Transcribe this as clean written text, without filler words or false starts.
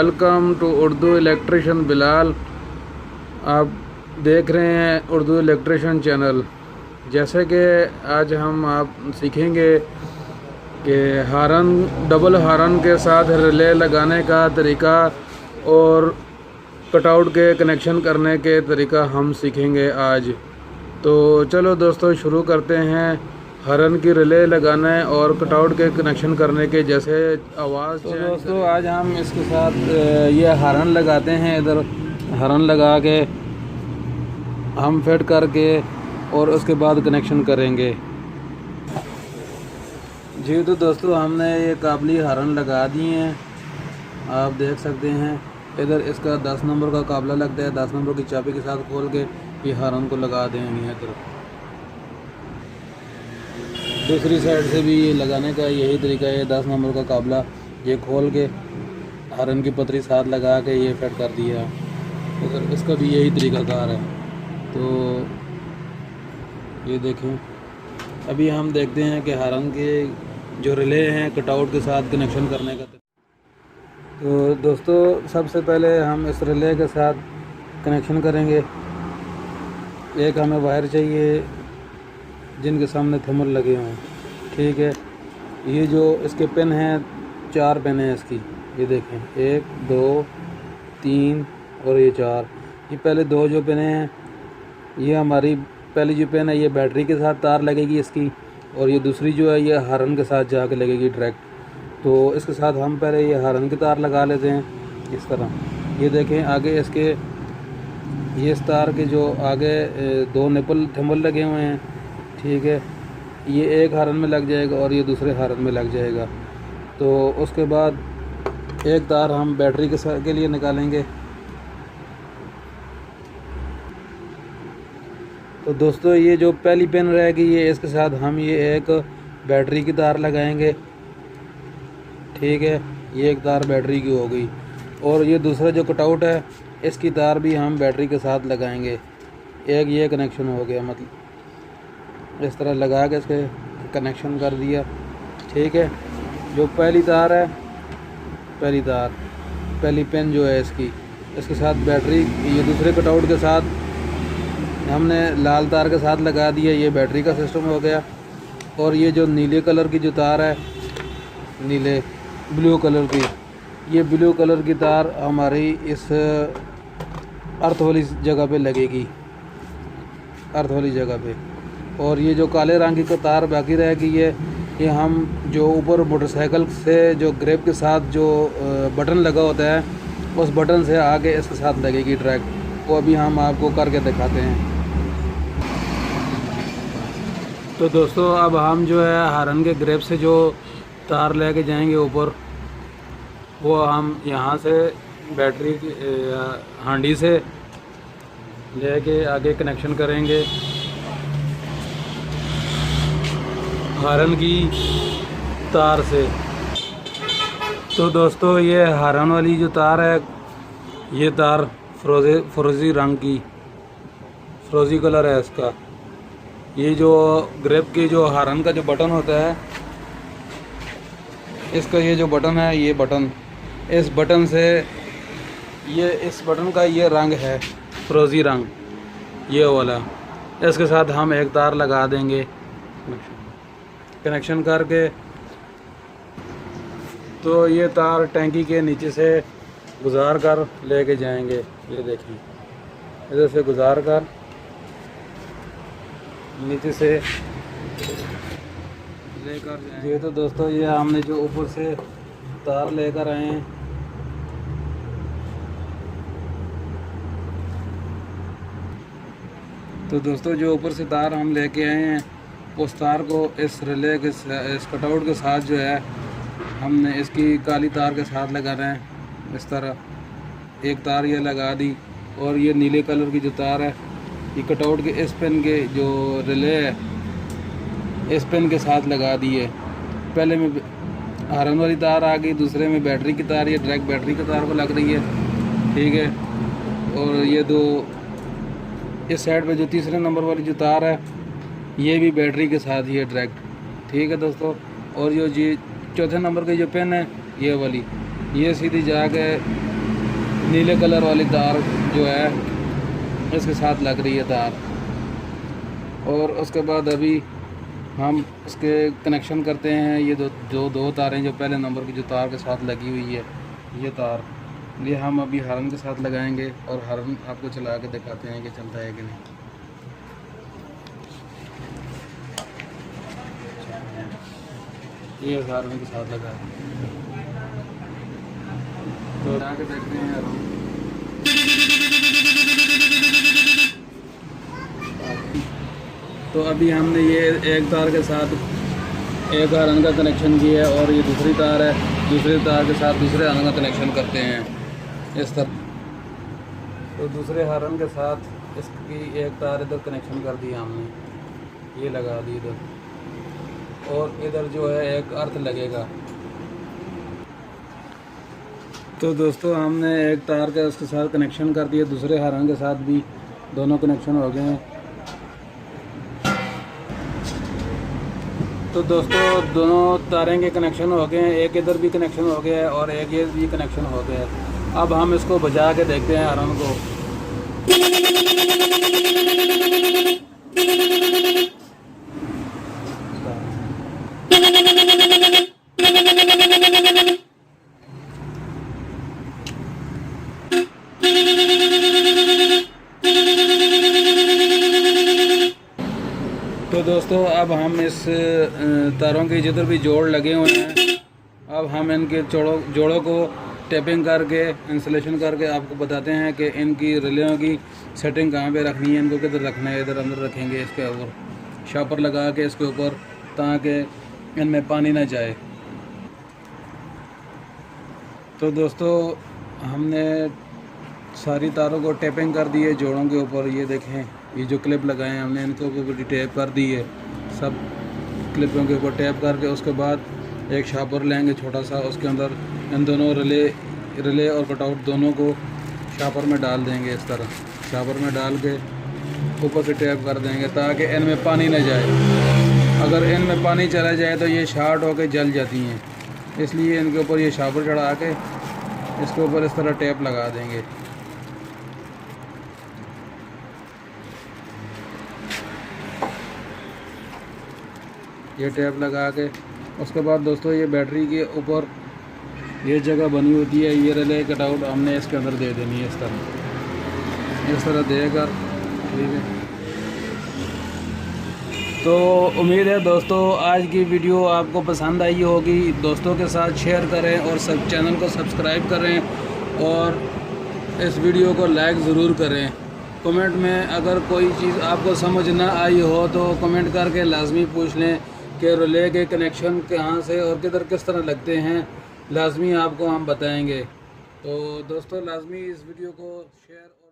Welcome to Urdu electrician Bilal. आप देख रहे हैं उर्दू इलेक्ट्रिशियन चैनल। जैसे कि आज हम आप सीखेंगे कि हारन डबल हारन के साथ रिले लगाने का तरीका और कटआउट के कनेक्शन करने के तरीका हम सीखेंगे आज। तो चलो दोस्तों शुरू करते हैं हॉर्न की रिले लगाने और कटआउट के कनेक्शन करने के जैसे आवाज़। तो दोस्तों आज हम इसके साथ ये हॉर्न लगाते हैं। इधर हॉर्न लगा के हम फिट करके और उसके बाद कनेक्शन करेंगे जी। तो दोस्तों हमने ये काबली हॉर्न लगा दिए हैं, आप देख सकते हैं। इधर इसका 10 नंबर का काबला लगता है, 10 नंबर की चाबी के साथ खोल के ये हॉर्न को लगा देंगे। इधर दूसरी साइड से भी लगाने का यही तरीका है। 10 नंबर का काबला ये खोल के हॉर्न की पतरी साथ लगा के ये फिट कर दिया। इधर इसका भी यही तरीकाकार है। तो ये देखें, अभी हम देखते हैं कि हॉर्न के जो रिले हैं कटआउट के साथ कनेक्शन करने का। तो दोस्तों सबसे पहले हम इस रिले के साथ कनेक्शन करेंगे। एक हमें वायर चाहिए जिनके सामने थर्मल लगे हों, ठीक है। ये जो इसके पिन हैं 4 पिन हैं इसकी, ये देखें 1 2 3 और ये 4। ये पहले 2 जो पिन हैं ये हमारी पहली जो पिन है ये बैटरी के साथ तार लगेगी इसकी, और ये दूसरी जो है ये हॉर्न के साथ जाके लगेगी डायरेक्ट। तो इसके साथ हम पहले ये हॉर्न की तार लगा लेते हैं इस तरह। ये देखें आगे इसके ये इस तार के जो आगे 2 निपल थर्मल लगे हुए हैं, ठीक है। ये एक हॉर्न में लग जाएगा और ये दूसरे हॉर्न में लग जाएगा। तो उसके बाद एक तार हम बैटरी के लिए निकालेंगे। तो दोस्तों ये जो पहली पिन रहेगी ये इसके साथ हम ये एक बैटरी की तार लगाएंगे, ठीक है। ये एक तार बैटरी की हो गई, और ये दूसरा जो कटआउट है इसकी तार भी हम बैटरी के साथ लगाएंगे। एक ये कनेक्शन हो गया, मतलब इस तरह लगा के इसके कनेक्शन कर दिया, ठीक है। जो पहली तार है, पहली पिन जो है इसके साथ बैटरी, ये दूसरे कटआउट के साथ हमने लाल तार के साथ लगा दिया। ये बैटरी का सिस्टम हो गया। और ये जो नीले कलर की जो तार है, ब्लू कलर की, ये ब्लू कलर की तार हमारी इस अर्थ वाली जगह पे लगेगी, अर्थ वाली जगह पे। और ये जो काले रंग की तार बाकी रहेगी ये हम जो ऊपर मोटरसाइकिल से जो ग्रिप के साथ जो बटन लगा होता है उस बटन से आगे इसके साथ लगेगी डायरेक्ट। वो अभी हम आपको करके दिखाते हैं। तो दोस्तों अब हम जो है हॉर्न के ग्रिप से जो तार लेके जाएंगे ऊपर, वो हम यहाँ से बैटरी की हांडी से लेके आगे कनेक्शन करेंगे हॉर्न की तार से। तो दोस्तों ये हॉर्न वाली जो तार है, ये तार फ्रोज़ी रंग की, फ्रोज़ी कलर है इसका। ये जो ग्रिप की जो हॉर्न का जो बटन होता है, इसका ये जो बटन है, ये बटन, इस बटन से इस बटन का ये रंग है फ्रोज़ी रंग, ये वाला। इसके साथ हम एक तार लगा देंगे कनेक्शन करके। तो ये तार टैंकी के नीचे से गुजार कर लेके जाएंगे। ये देखिए इधर से गुजार कर नीचे से लेकर जाएंगे। ये तो दोस्तों ये हमने जो ऊपर से तार लेकर आए हैं, तो दोस्तों जो ऊपर से तार हम लेके आए हैं उस तार को इस रिले के इस कटआउट के साथ जो है हमने इसकी काली तार के साथ लगाना है। इस तरह एक तार ये लगा दी, और ये नीले कलर की जो तार है ये कटआउट के इस पिन के जो रिले है इस पिन के साथ लगा दी है। पहले में हॉर्न वाली तार आ गई, दूसरे में बैटरी की तार, ये डायरेक्ट बैटरी की तार को लग रही है, ठीक है। और ये दो इस साइड पे जो तीसरे नंबर वाली जो तार है ये भी बैटरी के साथ ही है डायरेक्ट, ठीक है दोस्तों। और जो जी चौथे नंबर की जो पिन है ये वाली, ये सीधी जाके नीले कलर वाली तार जो है इसके साथ लग रही है तार। और उसके बाद अभी हम इसके कनेक्शन करते हैं। ये दो तारें जो पहले नंबर की जो तार के साथ लगी हुई है, ये तार, ये हम अभी हॉर्न के साथ लगाएंगे और हॉर्न आपको चला के दिखाते हैं कि चलता है कि नहीं। ये हॉर्न के साथ लगा तो आके देखते हैं हॉर्न। तो अभी हमने ये एक तार के साथ एक हॉर्न का कनेक्शन किया है और ये दूसरी तार है, दूसरी तार के साथ दूसरे हॉर्न का कनेक्शन करते हैं इस तरह। तो दूसरे हॉर्न के साथ इसकी एक तार इधर कनेक्शन कर दिया हमने, ये लगा दी इधर, और इधर जो है एक अर्थ लगेगा। तो दोस्तों हमने एक तार का उसके साथ कनेक्शन कर दिया, दूसरे हॉर्न के साथ भी दोनों कनेक्शन हो गए हैं। तो दोस्तों दोनों तारें के कनेक्शन हो गए हैं, एक इधर भी कनेक्शन हो गया है और एक ये भी कनेक्शन हो गया है। अब हम इसको बजा के देखते हैं हॉर्न को। तो दोस्तों अब हम इस तारों के जिधर भी जोड़ लगे हुए हैं, अब हम इनके जोड़ों को टेपिंग करके इंसुलेशन करके आपको बताते हैं कि इनकी रिलेयों की सेटिंग कहाँ पे रखनी है, इनको किधर रखना है। इधर अंदर रखेंगे इसके ऊपर शॉपर लगा के इसके ऊपर, ताकि इनमें पानी ना जाए। तो दोस्तों हमने सारी तारों को टेपिंग कर दी है जोड़ों के ऊपर। ये देखें, ये जो क्लिप लगाए हैं हमने इनके ऊपर टेप कर दी है, सब क्लिपों के ऊपर टेप करके उसके बाद एक शॉपर लेंगे छोटा सा, उसके अंदर इन दोनों रिले और कटआउट दोनों को शॉपर में डाल देंगे। इस तरह शॉपर में डाल के ऊपर से टेप कर देंगे ताकि इनमें पानी न जाए। अगर इनमें पानी चला जाए तो ये शॉर्ट होकर जल जाती हैं, इसलिए इनके ऊपर ये शॉपर चढ़ा के इसके ऊपर इस तरह टेप लगा देंगे। ये टेप लगा के उसके बाद दोस्तों ये बैटरी के ऊपर ये जगह बनी होती है, ये रिले कटआउट हमने इसके अंदर दे देनी है इस तरह देकर, ठीक है। तो उम्मीद है दोस्तों आज की वीडियो आपको पसंद आई होगी। दोस्तों के साथ शेयर करें और सब चैनल को सब्सक्राइब करें और इस वीडियो को लाइक ज़रूर करें। कमेंट में अगर कोई चीज़ आपको समझ ना आई हो तो कमेंट करके लाजमी पूछ लें कि रिले के कनेक्शन कहाँ से और किस तरह लगते हैं, लाजमी आपको हम बताएंगे। तो दोस्तों लाजमी इस वीडियो को शेयर